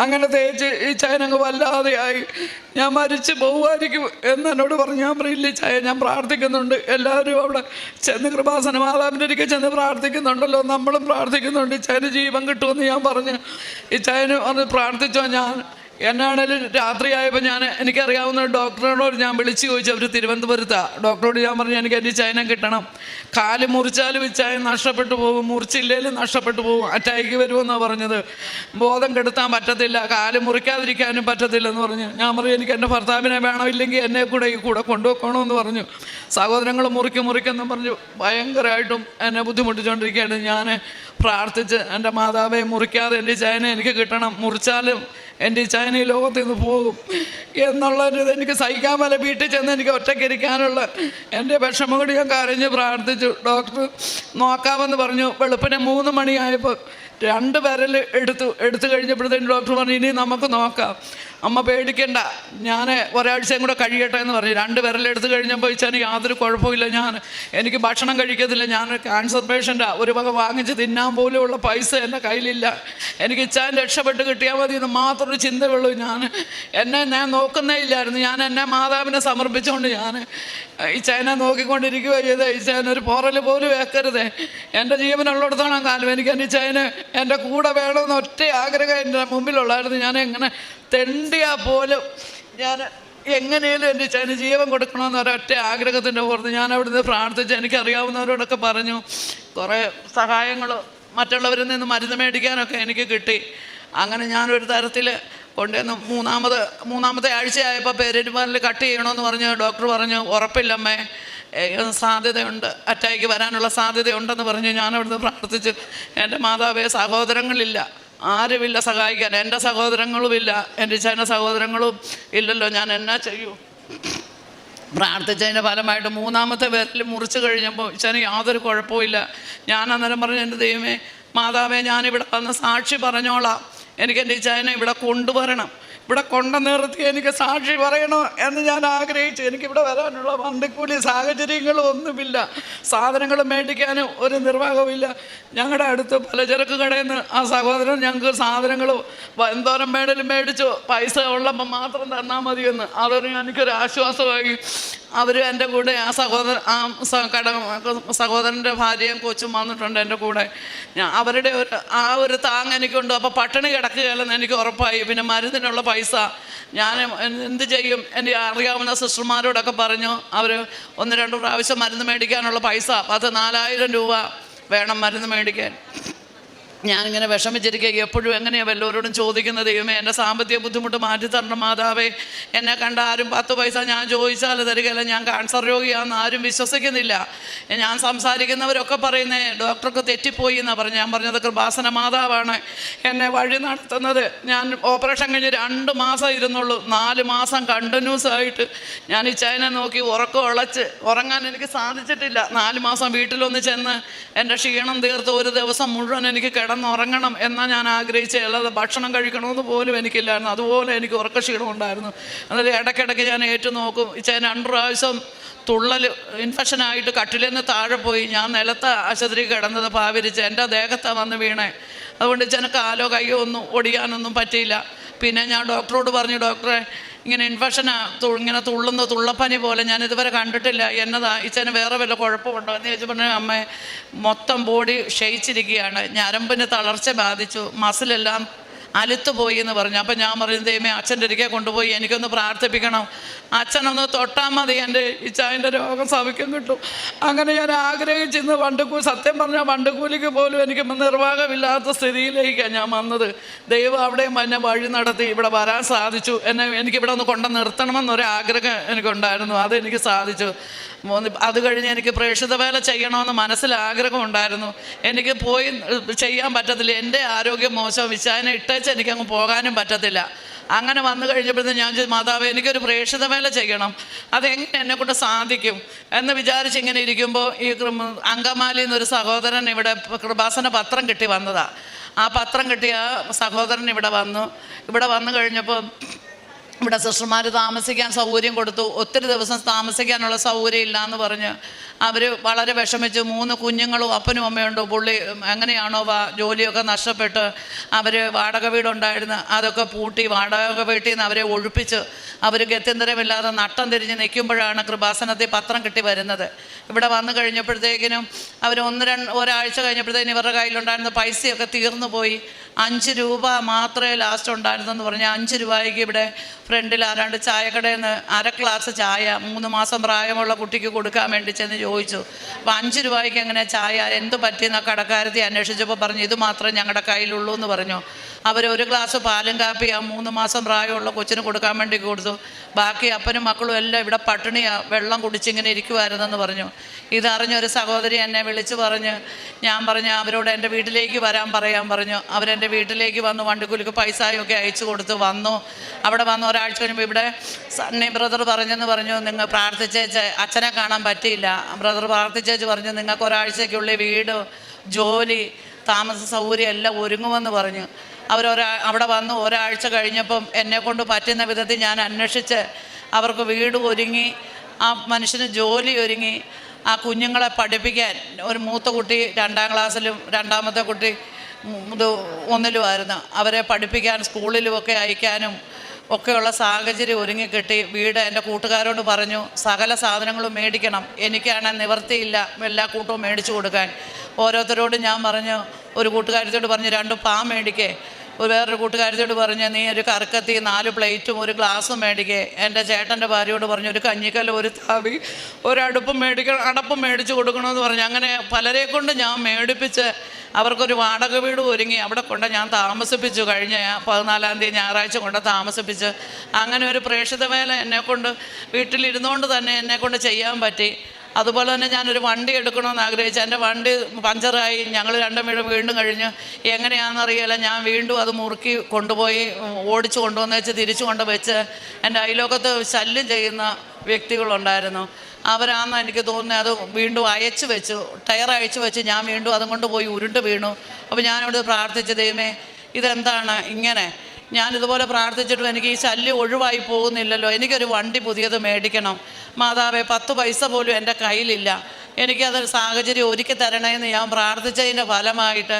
അങ്ങനെ തേച്ച് ഇച്ചായനങ്ങ് വല്ലാതെയായി. ഞാൻ മരിച്ച് പോകുമായിരിക്കും എന്നോട് പറഞ്ഞു. ഞാൻ പറയില്ല ഇച്ചായ, ഞാൻ പ്രാർത്ഥിക്കുന്നുണ്ട്. എല്ലാവരും അവിടെ ചെന്ന് കൃപാസന മാതാവിൻ്റെ ഒരിക്കൽ ചെന്ന് പ്രാർത്ഥിക്കുന്നുണ്ടല്ലോ, നമ്മളും പ്രാർത്ഥിക്കുന്നുണ്ട്, ഇച്ചായന് ജീവൻ കിട്ടുമെന്ന് ഞാൻ പറഞ്ഞു. ഇച്ചായന് വന്ന് പ്രാർത്ഥിച്ചോ. ഞാൻ എന്നാണേലും രാത്രിയായപ്പോൾ എനിക്കറിയാവുന്ന ഡോക്ടറിനോട് ഞാൻ വിളിച്ച് ചോദിച്ചു. അവർ തിരുവനന്തപുരത്താണ്. ഡോക്ടറോട് ഞാൻ പറഞ്ഞു, എനിക്ക് എൻ്റെ ഇച്ചായനെ കിട്ടണം. കാല് മുറിച്ചാലും ഇച്ചായൻ നഷ്ടപ്പെട്ടു പോകും, മുറിച്ചില്ലേലും നഷ്ടപ്പെട്ടു പോകും, അറ്റാക്ക് വരുമെന്നാണ് പറഞ്ഞത്. ബോധം കെടുത്താൻ പറ്റത്തില്ല, കാല് മുറിക്കാതിരിക്കാനും പറ്റത്തില്ലെന്ന് പറഞ്ഞു. ഞാൻ പറഞ്ഞു, എനിക്ക് എൻ്റെ ഭർത്താവിനെ വേണം, ഇല്ലെങ്കിൽ എന്നെ കൂടെ ഈ കൂടെ കൊണ്ടുപോക്കണമെന്ന് പറഞ്ഞു. സഹോദരങ്ങൾ മുറിക്കെന്നും പറഞ്ഞു ഭയങ്കരമായിട്ടും എന്നെ ബുദ്ധിമുട്ടിച്ചുകൊണ്ടിരിക്കുകയാണ്. ഞാൻ പ്രാർത്ഥിച്ച്, എൻ്റെ മാതാവെ മുറിക്കാതെ എൻ്റെ ഇച്ചായനെ എനിക്ക് കിട്ടണം, മുറിച്ചാലും എൻ്റെ ഇച്ചായനെ ഈ ലോകത്തിൽ നിന്ന് പോകും എന്നുള്ളൊരു എനിക്ക് സഹിക്കാൻ പല. വീട്ടിൽ ചെന്ന് എനിക്ക് ഒറ്റയ്ക്ക് ഇരിക്കാനുള്ള എൻ്റെ വിഷമം കൂടി ഞാൻ കരഞ്ഞ് പ്രാർത്ഥിച്ചു. ഡോക്ടർ നോക്കാമെന്ന് പറഞ്ഞു. വെളുപ്പിനെ 3 മണിയായപ്പോൾ 2 വിരൽ എടുത്തു കഴിഞ്ഞപ്പോഴത്തേക്കും ഡോക്ടർ പറഞ്ഞു, ഇനി നമുക്ക് നോക്കാം, അമ്മ പേടിക്കണ്ട, ഞാൻ ഒരാഴ്ചയും കൂടെ കഴിയട്ടെ എന്ന് പറഞ്ഞു. 2 വിരലെടുത്ത് കഴിഞ്ഞപ്പോൾ ഇച്ചാന് യാതൊരു കുഴപ്പമില്ല. എനിക്ക് ഭക്ഷണം കഴിക്കത്തില്ല, ഞാൻ ക്യാൻസർ പേഷ്യൻ്റാണ്, ഒരു വക വാങ്ങിച്ച് തിന്നാൻ പോലുമുള്ള പൈസ എൻ്റെ കയ്യിലില്ല. എനിക്ക് ഇച്ചാൻ രക്ഷപ്പെട്ട് കിട്ടിയാൽ മതി എന്ന് മാത്രമൊരു ചിന്തയുള്ളൂ. ഞാൻ നോക്കുന്നേ ഇല്ലായിരുന്നു. ഞാൻ എന്നെ മാതാവിനെ സമർപ്പിച്ചുകൊണ്ട് ഞാൻ ഇച്ചായനെ നോക്കിക്കൊണ്ടിരിക്കുക ചെയ്ത്. ഇച്ചായനൊരു പോറൽ പോലും വെക്കരുതേ, എൻ്റെ ജീവനുള്ളിടത്തോളം കാലം എനിക്ക് എൻ്റെ ഇച്ചായന് എൻ്റെ കൂടെ വേണമെന്ന് ഒറ്റ ആഗ്രഹം എൻ്റെ മുമ്പിലുള്ളായിരുന്നു. ഞാൻ എങ്ങനെ തെണ്ടിയാൽ പോലും ഞാൻ എങ്ങനെയും എൻ്റെ ഇച്ചായന് ജീവൻ കൊടുക്കണമെന്ന് ഒരൊറ്റ ആഗ്രഹത്തിൻ്റെ പുറത്ത് ഞാൻ അവിടുന്ന് പ്രാർത്ഥിച്ച് എനിക്കറിയാവുന്നവരോടൊക്കെ പറഞ്ഞു. കുറേ സഹായങ്ങൾ മറ്റുള്ളവരിൽ നിന്ന് മരുന്ന് മേടിക്കാനൊക്കെ എനിക്ക് കിട്ടി. അങ്ങനെ ഞാനൊരു തരത്തിൽ കൊണ്ടുവന്ന് മൂന്നാമത്തെ ആഴ്ചയായപ്പോൾ പെരുമാറിൽ കട്ട് ചെയ്യണമെന്ന് പറഞ്ഞു. ഡോക്ടർ പറഞ്ഞു, ഉറപ്പില്ലമ്മേ, സാധ്യതയുണ്ട്, അറ്റാക്ക് വരാനുള്ള സാധ്യതയുണ്ടെന്ന് പറഞ്ഞു. ഞാനവിടുന്ന് പ്രാർത്ഥിച്ച്, എൻ്റെ മാതാവേ സഹോദരങ്ങളില്ല, ആരുമില്ല സഹായിക്കാൻ, എൻ്റെ സഹോദരങ്ങളുമില്ല, എൻ്റെ ഇച്ചായൻ്റെ സഹോദരങ്ങളും ഇല്ലല്ലോ, ഞാൻ എന്നാ ചെയ്യൂ? പ്രാർത്ഥിച്ചതിൻ്റെ ഫലമായിട്ട് 3-ാമത്തെ വിരൽ മുറിച്ച് കഴിഞ്ഞപ്പോൾ ഇച്ചാന് യാതൊരു കുഴപ്പമില്ല. ഞാൻ അന്നേരം പറഞ്ഞു, എൻ്റെ ദൈവമേ മാതാവേ, ഞാനിവിടെ വന്ന് സാക്ഷി പറഞ്ഞോളാം, എനിക്ക് എൻ്റെ ഇച്ചായനെ ഇവിടെ കൊണ്ടുവരണം, ഇവിടെ കൊണ്ടു നിർത്തി എനിക്ക് സാക്ഷി പറയണോ എന്ന് ഞാൻ ആഗ്രഹിച്ചു. എനിക്കിവിടെ വരാനുള്ള വണ്ടിക്കൂലി സാഹചര്യങ്ങളും ഒന്നുമില്ല, സാധനങ്ങൾ മേടിക്കാനും ഒരു നിർവാഹമില്ല. ഞങ്ങളുടെ അടുത്ത് പലചരക്ക് കടയിൽ നിന്ന് ആ സഹോദരൻ ഞങ്ങൾക്ക് സാധനങ്ങൾ എന്തോരം വേണേലും മേടിച്ചു, പൈസ ഉള്ളപ്പോൾ മാത്രം തന്നാൽ മതിയെന്ന്. അതൊരു എനിക്കൊരു ആശ്വാസമായി. അവർ എൻ്റെ കൂടെ സഹോദരൻ്റെ ഭാര്യയും കൊച്ചും വന്നിട്ടുണ്ട് എൻ്റെ കൂടെ. അവരുടെ ഒരു താങ് എനിക്കുണ്ട്. അപ്പോൾ പട്ടിണി കിടക്കുകയല്ലെന്ന് എനിക്ക് ഉറപ്പായി. പിന്നെ മരുന്നിനുള്ള പൈസ ഞാൻ എന്ത് ചെയ്യും? എൻ്റെ അറിയാവുന്ന സിസ്റ്റർമാരോടൊക്കെ പറഞ്ഞു. അവർ 1-2 പ്രാവശ്യം മരുന്ന് മേടിക്കാനുള്ള പൈസ 4,000 രൂപ വേണം മരുന്ന് മേടിക്കാൻ. ഞാനിങ്ങനെ വിഷമിച്ചിരിക്കുക. എപ്പോഴും എങ്ങനെയാണ് വല്ലവരോടും ചോദിക്കുന്നത്, ദൈവമേ എൻ്റെ സാമ്പത്തിക ബുദ്ധിമുട്ട് മാറ്റി തരണം മാതാവേ. എന്നെ കണ്ട ആരും 10 പൈസ ഞാൻ ചോദിച്ചാൽ തരികയില്ല, ഞാൻ ക്യാൻസർ രോഗിയാണെന്ന് ആരും വിശ്വസിക്കുന്നില്ല. ഞാൻ സംസാരിക്കുന്നവരൊക്കെ പറയുന്നേ ഡോക്ടർക്ക് തെറ്റിപ്പോയി എന്നാണ് പറഞ്ഞു. ഞാൻ പറഞ്ഞത് കൃപാസന മാതാവാണ് എന്നെ വഴി നടത്തുന്നത്. ഞാൻ ഓപ്പറേഷൻ കഴിഞ്ഞ് 2 മാസം ഇരുന്നുള്ളൂ. 4 മാസം കണ്ടിന്യൂസ് ആയിട്ട് ഞാൻ ഇച്ചായനെ നോക്കി ഉറങ്ങാൻ എനിക്ക് സാധിച്ചിട്ടില്ല. 4 മാസം വീട്ടിലൊന്ന് ചെന്ന് എൻ്റെ ക്ഷീണം തീർത്ത് ഒരു ദിവസം മുഴുവൻ എനിക്ക് കിടന്നുറങ്ങണം എന്നാണ് ഞാൻ ആഗ്രഹിച്ചത്. അല്ലാതെ ഭക്ഷണം കഴിക്കണമെന്ന് പോലും എനിക്കില്ലായിരുന്നു. അതുപോലെ എനിക്ക് ഉറക്കക്ഷീണം ഉണ്ടായിരുന്നു. എന്നാലും ഇടയ്ക്കിടയ്ക്ക് ഞാൻ നോക്കും. ഇച്ചായൻ 2 പ്രാവശ്യം തുള്ളൽ ഇൻഫെക്ഷനായിട്ട് കട്ടിലിൽ നിന്ന് താഴെ പോയി. ഞാൻ നിലത്ത് ആശുപത്രി കിടന്നത് പാവിരിച്ച് എൻ്റെ ദേഹത്താണ് വന്ന് വീണേ. അതുകൊണ്ട് ഇച്ചാന് കാലോ കയ്യോ ഒന്നും ഒടിയാനൊന്നും പറ്റിയില്ല. പിന്നെ ഞാൻ ഡോക്ടറോട് പറഞ്ഞു, ഡോക്ടറെ ഇങ്ങനെ ഇങ്ങനെ തുള്ളപ്പനി പോലെ ഞാൻ ഇതുവരെ കണ്ടിട്ടില്ല, എന്നതാ ഇച്ചാന് വേറെ വല്ല കുഴപ്പമുണ്ടോ എന്ന് ചോദിച്ചു. പറഞ്ഞു, അമ്മ മൊത്തം ബോഡി ക്ഷയിച്ചിരിക്കുകയാണ്, ഞരമ്പിന് തളർച്ച ബാധിച്ചു, മസിലെല്ലാം അലുത്തുപോയി എന്ന് പറഞ്ഞു. അപ്പം ഞാൻ പറഞ്ഞു, ദൈവമേ അച്ഛൻ്റെ ഒരിക്കൽ കൊണ്ടുപോയി എനിക്കൊന്ന് പ്രാർത്ഥിപ്പിക്കണം, അച്ഛനൊന്ന് തൊട്ടാൽ മതി, എൻ്റെ ഇച്ചായൻ്റെ രോഗം സൗഖ്യം കിട്ടും. അങ്ങനെ ഞാൻ ആഗ്രഹിച്ചിരുന്നു. സത്യം പറഞ്ഞാൽ വണ്ടിക്കൂലിക്ക് പോലും എനിക്ക് നിർവാഹമില്ലാത്ത സ്ഥിതിയിലേക്കാണ് ഞാൻ വന്നത്. ദൈവം അവിടെയും എന്നെ വഴി നടത്തി ഇവിടെ വരാൻ സാധിച്ചു. എനിക്കിവിടെ ഒന്ന് കൊണ്ടു നിർത്തണമെന്നൊരാഗ്രഹം എനിക്കുണ്ടായിരുന്നു, അതെനിക്ക് സാധിച്ചു. അത് കഴിഞ്ഞ് എനിക്ക് പ്രേക്ഷിത വേല ചെയ്യണമെന്ന് മനസ്സിലാഗ്രഹമുണ്ടായിരുന്നു. എനിക്ക് പോയി ചെയ്യാൻ പറ്റത്തില്ല, എൻ്റെ ആരോഗ്യം മോശം, ഇച്ചായനെ ഇട്ടേച്ച് എനിക്കങ്ങ് പോകാനും പറ്റത്തില്ല. അങ്ങനെ വന്നു കഴിഞ്ഞപ്പോഴത്തേക്കും ഞാൻ ചോദിച്ചു, മാതാവേ എനിക്കൊരു പ്രേക്ഷിത വേല ചെയ്യണം, അതെങ്ങനെ എന്നെക്കൊണ്ട് സാധിക്കും എന്ന് വിചാരിച്ചിങ്ങനെ ഇരിക്കുമ്പോൾ ഈ അങ്കമാലിയിൽ നിന്നൊരു സഹോദരൻ ഇവിടെ കൃപാസന പത്രം കിട്ടി വന്നതാണ്. ആ പത്രം കിട്ടിയ സഹോദരൻ ഇവിടെ വന്നു കഴിഞ്ഞപ്പോൾ ഇവിടെ സിസ്റ്റർമാർ താമസിക്കാൻ സൗകര്യം കൊടുത്തു. ഒത്തിരി ദിവസം താമസിക്കാനുള്ള സൗകര്യം ഇല്ല എന്ന് പറഞ്ഞ് അവർ വളരെ വിഷമിച്ച് 3 കുഞ്ഞുങ്ങളും അപ്പനും അമ്മയുണ്ട്. പുള്ളി എങ്ങനെയാണോ ജോലിയൊക്കെ നഷ്ടപ്പെട്ട് അവർ വാടക വീടുണ്ടായിരുന്നു, അതൊക്കെ പൂട്ടി വാടക വീട്ടിൽ നിന്ന് അവരെ ഒഴിപ്പിച്ച് അവർ ഗത്യന്തരമില്ലാതെ നട്ടം തിരിഞ്ഞ് നിൽക്കുമ്പോഴാണ് കൃപാസനത്തിൽ പത്രം കിട്ടി വരുന്നത്. ഇവിടെ വന്നു കഴിഞ്ഞപ്പോഴത്തേക്കിനും അവർ ഒരാഴ്ച കഴിഞ്ഞപ്പോഴത്തേക്കിനും ഇവരുടെ കയ്യിലുണ്ടായിരുന്ന പൈസയൊക്കെ തീർന്നു പോയി. 5 രൂപ മാത്രമേ ലാസ്റ്റ് ഉണ്ടായിരുന്നെന്ന് പറഞ്ഞ് 5 രൂപയ്ക്ക് ഇവിടെ ഫ്രണ്ടിൽ ആരാണ്ട് ചായക്കടയിൽ നിന്ന് 1/2 ഗ്ലാസ് ചായ 3 മാസം പ്രായമുള്ള കുട്ടിക്ക് കൊടുക്കാൻ വേണ്ടി ചെന്ന് ചോദിച്ചു. അപ്പോൾ 5 രൂപയ്ക്ക് എങ്ങനെ ചായ, എന്ത് പറ്റിയെന്ന കടക്കാരത്തി അന്വേഷിച്ചപ്പോൾ പറഞ്ഞു ഇത് മാത്രമേ ഞങ്ങളുടെ കയ്യിലുള്ളൂ എന്ന് പറഞ്ഞു. അവർ 1 ഗ്ലാസ് പാലും കാപ്പി ആ 3 മാസം പ്രായമുള്ള കൊച്ചിന് കൊടുക്കാൻ വേണ്ടി കൊടുത്തു. ബാക്കി അപ്പനും മക്കളും എല്ലാം ഇവിടെ പട്ടിണിയാണ്, വെള്ളം കുടിച്ചിങ്ങനെ ഇരിക്കുമായിരുന്നെന്ന് പറഞ്ഞു. ഇതറിഞ്ഞൊരു സഹോദരി എന്നെ വിളിച്ച് പറഞ്ഞ്, ഞാൻ പറഞ്ഞു അവരോട് എൻ്റെ വീട്ടിലേക്ക് പറയാൻ പറഞ്ഞു. അവരെൻ്റെ വീട്ടിലേക്ക് വന്നു, വണ്ടിക്കൂലിക്ക് പൈസയൊക്കെ അയച്ചു കൊടുത്ത് വന്നു. അവിടെ വന്ന് ഒരാഴ്ച കഴിയുമ്പോൾ ഇവിടെ സണ്ണി ബ്രദർ പറഞ്ഞു നിങ്ങൾ പ്രാർത്ഥിച്ചേച്ച് അച്ഛനെ കാണാൻ പറ്റിയില്ല. ബ്രദർ പ്രാർത്ഥിച്ചേച്ച് പറഞ്ഞു നിങ്ങൾക്ക് ഒരാഴ്ചയ്ക്കുള്ളിൽ വീട്, ജോലി, താമസ സൗകര്യം എല്ലാം ഒരുങ്ങുമെന്ന് പറഞ്ഞു. അവിടെ വന്ന് ഒരാഴ്ച കഴിഞ്ഞപ്പം എന്നെക്കൊണ്ട് പറ്റുന്ന വിധത്തിൽ ഞാൻ അന്വേഷിച്ച് അവർക്ക് വീട് ഒരുങ്ങി, ആ മനുഷ്യന് ജോലി ഒരുങ്ങി, ആ കുഞ്ഞുങ്ങളെ പഠിപ്പിക്കാൻ ഒരു മൂത്ത കുട്ടി 2ാം ക്ലാസ്സിലും രണ്ടാമത്തെ കുട്ടി 1ലുമായിരുന്നു. അവരെ പഠിപ്പിക്കാൻ സ്കൂളിലുമൊക്കെ അയക്കാനും ഒക്കെയുള്ള സാഹചര്യം ഒരുങ്ങിക്കിട്ടി. വീട് എൻ്റെ കൂട്ടുകാരോട് പറഞ്ഞു സകല സാധനങ്ങളും മേടിക്കണം, എനിക്കാണെങ്കിൽ നിവർത്തിയില്ല എല്ലാ കൂട്ടവും മേടിച്ചു കൊടുക്കാൻ. ഓരോരുത്തരോടും ഞാൻ പറഞ്ഞു, ഒരു കൂട്ടുകാരത്തോട് പറഞ്ഞു 2 പാൻ മേടിക്കേ, വേറൊരു കൂട്ടുകാരത്തോട് പറഞ്ഞു നീ ഒരു കറക്കത്തി 4 പ്ലേറ്റും 1 ഗ്ലാസും മേടിക്കേ. എൻ്റെ ചേട്ടൻ്റെ ഭാര്യയോട് പറഞ്ഞു ഒരു കഞ്ഞിക്കല്ല്, ഒരു താവി, ഒരടുപ്പും അടപ്പും മേടിച്ച് കൊടുക്കണമെന്ന് പറഞ്ഞു. അങ്ങനെ പലരെ കൊണ്ട് ഞാൻ മേടിപ്പിച്ച് അവർക്കൊരു വാടക വീട് ഒരുങ്ങി അവിടെ കൊണ്ട് ഞാൻ താമസിപ്പിച്ചു. കഴിഞ്ഞ 14-ാം തീയതി ഞായറാഴ്ച കൊണ്ട് താമസിപ്പിച്ച് അങ്ങനെ ഒരു പ്രേക്ഷിത വേല എന്നെക്കൊണ്ട് വീട്ടിലിരുന്നുകൊണ്ട് തന്നെ എന്നെക്കൊണ്ട് ചെയ്യാൻ പറ്റി. അതുപോലെ തന്നെ ഞാനൊരു വണ്ടി എടുക്കണമെന്ന് ആഗ്രഹിച്ചു. എൻ്റെ വണ്ടി പഞ്ചറായി, ഞങ്ങൾ 2 വീണ്ടും കഴിഞ്ഞ് എങ്ങനെയാണെന്നറിയില്ല ഞാൻ വീണ്ടും അത് മുറുക്കി കൊണ്ടുപോയി ഓടിച്ചു കൊണ്ടുവന്ന് വെച്ച് തിരിച്ചു കൊണ്ടുവച്ച് എൻ്റെ അയലോക്കത്ത് ശല്യം ചെയ്യുന്ന വ്യക്തികളുണ്ടായിരുന്നു. അവരാണെന്ന് എനിക്ക് തോന്നുന്നത് അത് വീണ്ടും അയച്ചു വെച്ചു, ടയർ അയച്ചു വെച്ച് ഞാൻ വീണ്ടും അതും കൊണ്ട് പോയി ഉരുണ്ട് വീണു. അപ്പോൾ ഞാനിവിടെ പ്രാർത്ഥിച്ച ദൈവമേ ഇതെന്താണ് ഇങ്ങനെ, ഞാനിതുപോലെ പ്രാർത്ഥിച്ചിട്ടും എനിക്ക് ഈ ശല്യം ഒഴിവായി പോകുന്നില്ലല്ലോ, എനിക്കൊരു വണ്ടി പുതിയത് മേടിക്കണം. മാതാവേ 10 പൈസ പോലും എൻ്റെ കയ്യിലില്ല, എനിക്കതൊരു സാഹചര്യം ഒരുക്കി തരണേന്ന് ഞാൻ പ്രാർത്ഥിച്ചതിൻ്റെ ഫലമായിട്ട്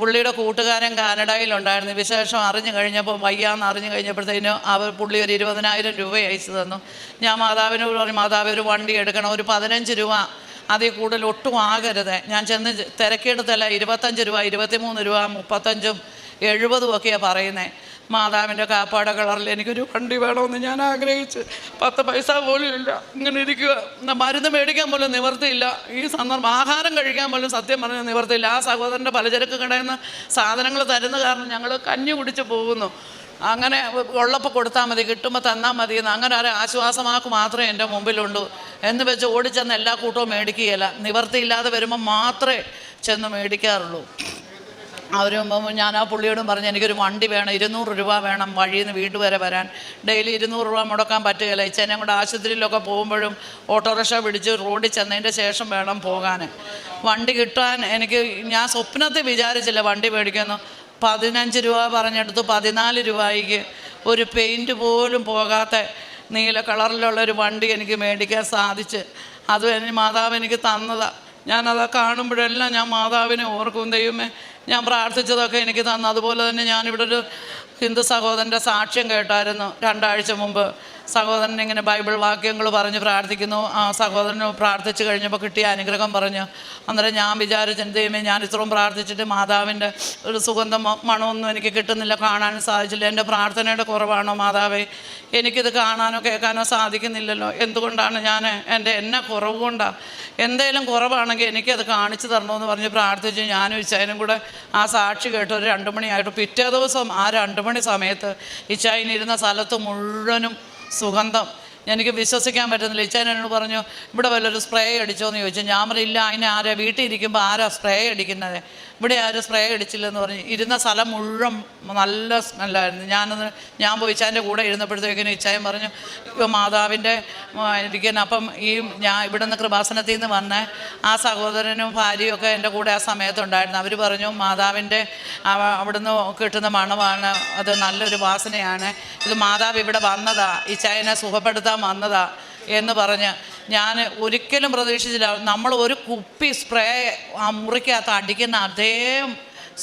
പുള്ളിയുടെ കൂട്ടുകാരൻ കാനഡയിലുണ്ടായിരുന്നു. വിശേഷം അറിഞ്ഞു കഴിഞ്ഞപ്പോൾ വയ്യാന്ന് അറിഞ്ഞു കഴിഞ്ഞപ്പോഴത്തേനും പുള്ളി ഒരു 20,000 രൂപ അയച്ചു തന്നു. ഞാൻ മാതാവിനോട് പറഞ്ഞു മാതാവ് ഒരു വണ്ടി എടുക്കണം, ഒരു 15 രൂപ അതിൽ കൂടുതൽ ഒട്ടും ആകരുത്. ഞാൻ ചെന്ന് തിരക്കിയെടുത്തല്ല 25 രൂപ 23 രൂപ 35 70 ഒക്കെയാണ് പറയുന്നത്. മാതാവിൻ്റെ കാപ്പാട കളറിൽ എനിക്കൊരു വണ്ടി വേണമെന്ന് ഞാൻ ആഗ്രഹിച്ച് 10 പൈസ പോലും ഇല്ല, ഇങ്ങനെ ഇരിക്കുക. മരുന്ന് മേടിക്കാൻ പോലും നിവർത്തിയില്ല. ഈ സന്ദർഭം ആഹാരം കഴിക്കാൻ പോലും സത്യം പറഞ്ഞാൽ നിവർത്തിയില്ല. ആ സഹോദരൻ്റെ പലചരക്ക് കടയിൽ നിന്ന് സാധനങ്ങൾ തരുന്ന കാരണം ഞങ്ങൾ കഞ്ഞി കുടിച്ച് പോകുന്നു. അങ്ങനെ ഉള്ളപ്പോൾ കൊടുത്താൽ മതി, കിട്ടുമ്പോൾ തന്നാൽ മതി എന്ന് അങ്ങനെ ഒരു ആശ്വാസമാക്ക് മാത്രമേ എൻ്റെ മുമ്പിലുള്ളൂ എന്ന് വെച്ച് ഓടിച്ചെന്ന് എല്ലാ കൂട്ടവും മേടിക്കുകയില്ല. നിവർത്തിയില്ലാതെ വരുമ്പോൾ മാത്രമേ ചെന്ന് മേടിക്കാറുള്ളൂ. അവർ ഞാൻ ആ പുള്ളിയോടും പറഞ്ഞു എനിക്കൊരു വണ്ടി വേണം, 200 രൂപ വേണം വഴിയിൽ നിന്ന് വീട് വരെ വരാൻ. ഡെയിലി 200 രൂപ മുടക്കാൻ പറ്റുകയില്ല. ഇച്ചേനെ കൂടെ ആശുപത്രിയിലൊക്കെ പോകുമ്പോഴും ഓട്ടോറിക്ഷ പിടിച്ച് റോഡിൽ ചെന്നതിൻ്റെ ശേഷം വേണം പോകാൻ. വണ്ടി കിട്ടാൻ ഞാൻ സ്വപ്നത്തിൽ വിചാരിച്ചില്ല വണ്ടി മേടിക്കുന്നു. 15 രൂപ പറഞ്ഞെടുത്ത് 14 രൂപയ്ക്ക് ഒരു പെയിൻറ്റ് പോലും പോകാത്ത നീല കളറിലുള്ളൊരു വണ്ടി എനിക്ക് മേടിക്കാൻ സാധിച്ച്. അത് മാതാവ് എനിക്ക് തന്നതാണ്. ഞാനത് കാണുമ്പോഴെല്ലാം ഞാൻ മാതാവിനെ ഓർക്കും. ദൈവമേ ഞാൻ പ്രാർത്ഥിച്ചതൊക്കെ എനിക്ക് തന്നു. അതുപോലെ തന്നെ ഞാനിവിടെ ഒരു ഹിന്ദു സഹോദരൻ്റെ സാക്ഷ്യം കേട്ടായിരുന്നു 2 ആഴ്ച മുമ്പ്. സഹോദരൻ ഇങ്ങനെ ബൈബിൾ വാക്യങ്ങൾ പറഞ്ഞ് പ്രാർത്ഥിക്കുന്നു. ആ സഹോദരന് പ്രാർത്ഥിച്ച് കഴിഞ്ഞപ്പോൾ കിട്ടിയ അനുഗ്രഹം പറഞ്ഞു. അന്നേരം ഞാൻ വിചാരിച്ചു ദൈവമേ ഞാൻ ഇത്രയും പ്രാർത്ഥിച്ചിട്ട് മാതാവിൻ്റെ ഒരു സുഗന്ധം മണമൊന്നും എനിക്ക് കിട്ടുന്നില്ല, കാണാനും സാധിച്ചില്ല. എൻ്റെ പ്രാർത്ഥനയുടെ കുറവാണോ മാതാവേ, എനിക്കിത് കാണാനോ കേൾക്കാനോ സാധിക്കുന്നില്ലല്ലോ, എന്തുകൊണ്ടാണ് എന്നെ കുറവ് കൊണ്ടാണ്, എന്തെങ്കിലും കുറവാണെങ്കിൽ എനിക്കത് കാണിച്ചു തരണമെന്ന് പറഞ്ഞ് പ്രാർത്ഥിച്ചു. ഞാനും ഇച്ചായനും കൂടെ ആ സാക്ഷി കേട്ട് ഒരു 2 മണിയായിട്ട് പിറ്റേ ദിവസം ആ 2 മണി സമയത്ത് ഇച്ചായനിരുന്ന സ്ഥലത്ത് മുഴുവനും സുഗന്ധം. എനിക്ക് വിശ്വസിക്കാൻ പറ്റുന്നില്ല. ഇച്ചായൻ എന്നോട് പറഞ്ഞു ഇവിടെ വല്ലൊരു സ്പ്രേ അടിച്ചോ എന്ന് ചോദിച്ചു. ഞാൻ പറഞ്ഞില്ല, അതിന് വീട്ടിൽ ഇരിക്കുമ്പോൾ ആരാ സ്പ്രേ അടിക്കുന്നത്, ഇവിടെ ആരും സ്പ്രേ അടിച്ചില്ലെന്ന് പറഞ്ഞ് ഇരുന്ന സ്ഥലം മുഴുവൻ നല്ല സ്മെല്ലായിരുന്നു. ഞാൻ പോയി ഇച്ചായൻ്റെ കൂടെ ഇരുന്നപ്പോഴത്തേക്കിനും ഇച്ചായൻ പറഞ്ഞു, മാതാവിൻ്റെ ഇരിക്കുന്ന. അപ്പം ഞാൻ ഇവിടെ നിന്ന് കൃപാസനത്തിൽ നിന്ന് വന്ന ആ സഹോദരനും ഭാര്യയും ഒക്കെ എൻ്റെ കൂടെ ആ സമയത്തുണ്ടായിരുന്നു. അവർ പറഞ്ഞു, മാതാവിൻ്റെ അവിടുന്ന് കിട്ടുന്ന മണമാണ്, അത് നല്ലൊരു വാസനയാണ്, ഇത് മാതാവ് ഇവിടെ വന്നതാ, ഇച്ചായനെ സുഖപ്പെടുത്താൻ വന്നതാ എന്ന് പറഞ്ഞ്. ഞാൻ ഒരിക്കലും പ്രതീക്ഷിച്ചില്ല. നമ്മൾ ഒരു കുപ്പി സ്പ്രേ ആ മുറിക്കകത്ത് അടിക്കുന്ന അതേ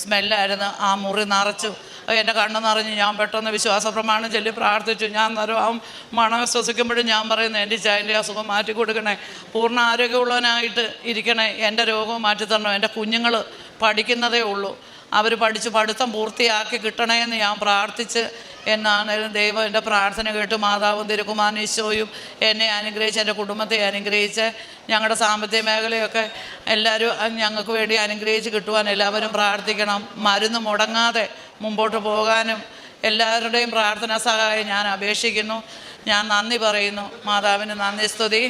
സ്മെല്ലായിരുന്നു ആ മുറി നിറച്ചു. എൻ്റെ കണ്ണ് നിറഞ്ഞ് ഞാൻ പെട്ടെന്ന് വിശ്വാസ പ്രമാണം ചൊല്ലി പ്രാർത്ഥിച്ചു. ഞാൻ അന്നേരം ആ മണം ശ്വസിക്കുമ്പോഴും ഞാൻ പറയുന്നത്, എൻ്റെ ഇച്ചായൻ്റെ അസുഖം മാറ്റി കൊടുക്കണേ, പൂർണ്ണ ആരോഗ്യമുള്ളവനായിട്ട് ഇരിക്കണേ, എൻ്റെ രോഗവും മാറ്റി തരണം, എൻ്റെ കുഞ്ഞുങ്ങൾ പഠിക്കുന്നതേ ഉള്ളൂ, അവർ പഠിച്ച് പഠിത്തം പൂർത്തിയാക്കി കിട്ടണേ എന്ന് ഞാൻ പ്രാർത്ഥിച്ച്. എന്നാണേലും ദൈവം എൻ്റെ പ്രാർത്ഥന കേട്ട് മാതാവും തിരുക്കുമാരൻ ഈശോയും എന്നെ അനുഗ്രഹിച്ച്, എൻ്റെ കുടുംബത്തെ അനുഗ്രഹിച്ച്, ഞങ്ങളുടെ സാമ്പത്തിക മേഖലയൊക്കെ എല്ലാവരും ഞങ്ങൾക്ക് വേണ്ടി അനുഗ്രഹിച്ച് കിട്ടുവാൻ എല്ലാവരും പ്രാർത്ഥിക്കണം. മരുന്ന് മുടങ്ങാതെ മുമ്പോട്ട് പോകാനും എല്ലാവരുടെയും പ്രാർത്ഥനാ സഹായം ഞാൻ അപേക്ഷിക്കുന്നു. ഞാൻ നന്ദി പറയുന്നു. മാതാവിന് നന്ദി, സ്തുതി.